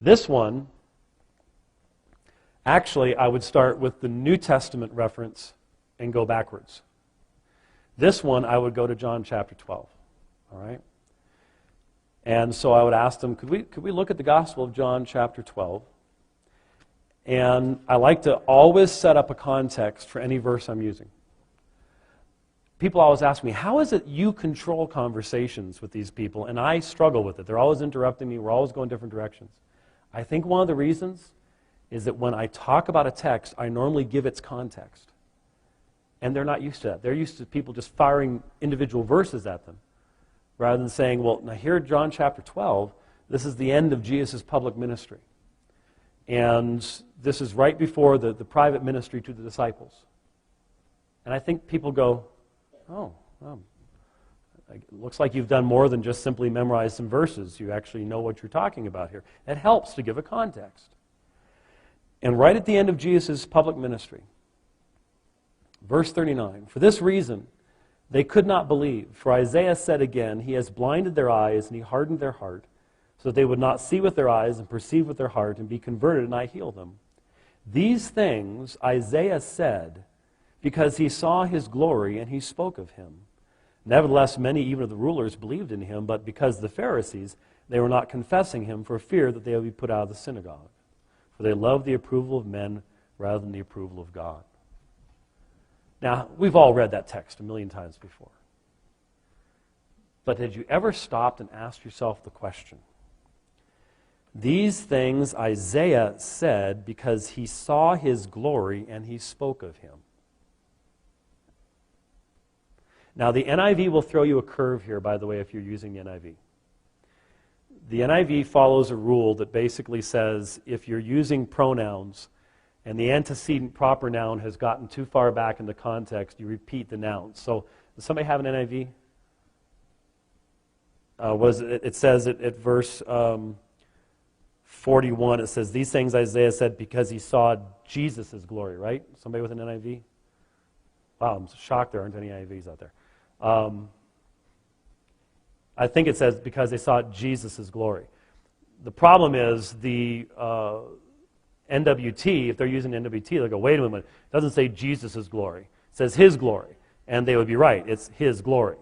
This one, actually, I would start with the New Testament reference and go backwards. This one, I would go to John chapter 12. All right? And so I would ask them, could we look at the Gospel of John chapter 12? And I like to always set up a context for any verse I'm using. People always ask me, how is it you control conversations with these people? And I struggle with it. They're always interrupting me. We're always going different directions. I think one of the reasons is that when I talk about a text, I normally give its context. And they're not used to that. They're used to people just firing individual verses at them, rather than saying, well, now here in John chapter 12, this is the end of Jesus' public ministry. And this is right before the private ministry to the disciples. And I think people go, oh, it looks like you've done more than just simply memorize some verses. You actually know what you're talking about here. It helps to give a context. And right at the end of Jesus' public ministry, verse 39, for this reason they could not believe. For Isaiah said again, he has blinded their eyes and he hardened their heart, so that they would not see with their eyes and perceive with their heart and be converted, and I heal them. These things Isaiah said because he saw his glory and he spoke of him. Nevertheless, many even of the rulers believed in him, but because of the Pharisees, they were not confessing him for fear that they would be put out of the synagogue. For they loved the approval of men rather than the approval of God. Now, we've all read that text a million times before. But had you ever stopped and asked yourself the question, these things Isaiah said because he saw his glory and he spoke of him? Now, the NIV will throw you a curve here, by the way, if you're using the NIV. The NIV follows a rule that basically says if you're using pronouns and the antecedent proper noun has gotten too far back in the context, you repeat the noun. So, does somebody have an NIV? It says at verse 41, it says, these things Isaiah said because he saw Jesus' glory, right? Somebody with an NIV? Wow, I'm shocked there aren't any NIVs out there. I think it says because they saw Jesus' glory. The problem is the NWT, if they're using NWT, they'll go, wait a minute, it doesn't say Jesus' glory. It says his glory. And they would be right, it's his glory.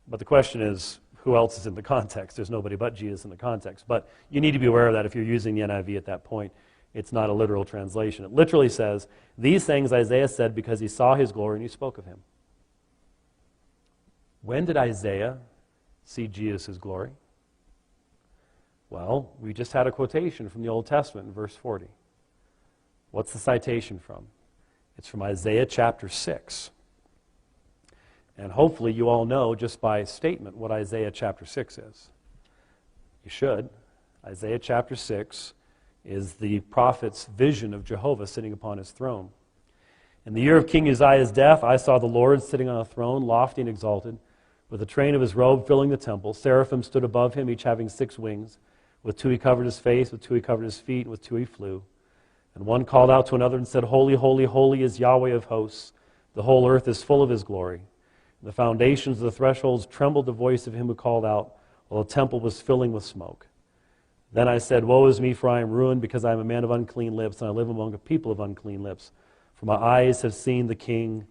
But the question is, who else is in the context? There's nobody but Jesus in the context. But you need to be aware of that if you're using the NIV at that point. It's not a literal translation. It literally says, these things Isaiah said because he saw his glory and he spoke of him. When did Isaiah see Jesus' glory? Well, we just had a quotation from the Old Testament in verse 40. What's the citation from? It's from Isaiah chapter 6. And hopefully you all know just by statement what Isaiah chapter 6 is. You should. Isaiah chapter 6 is the prophet's vision of Jehovah sitting upon his throne. In the year of King Uzziah's death, I saw the Lord sitting on a throne, lofty and exalted, with the train of his robe filling the temple. Seraphim stood above him, each having 6 wings. With 2 he covered his face, with 2 he covered his feet, and with 2 he flew. And one called out to another and said, holy, holy, holy is Yahweh of hosts. The whole earth is full of his glory. The foundations of the thresholds trembled the voice of him who called out, while the temple was filling with smoke. Then I said, woe is me, for I am ruined, because I am a man of unclean lips, and I live among a people of unclean lips. For my eyes have seen the King,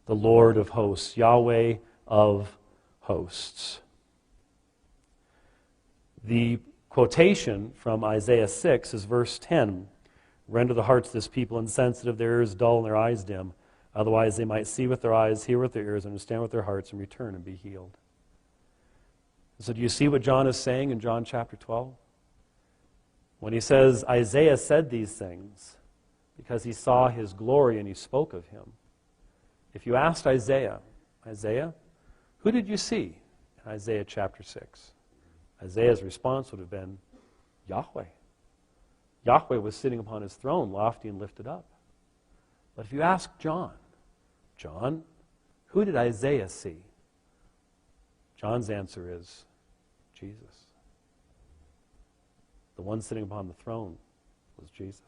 the Lord of hosts, Yahweh of hosts. The quotation from Isaiah 6 is verse 10. Render the hearts of this people insensitive, their ears dull, and their eyes dim. Otherwise they might see with their eyes, hear with their ears, understand with their hearts, and return and be healed. So do you see what John is saying in John chapter 12? When he says, Isaiah said these things because he saw his glory and he spoke of him. If you asked Isaiah, who did you see in Isaiah chapter 6? Isaiah's response would have been, Yahweh. Yahweh was sitting upon his throne, lofty and lifted up. But if you ask John, who did Isaiah see? John's answer is Jesus. The one sitting upon the throne was Jesus.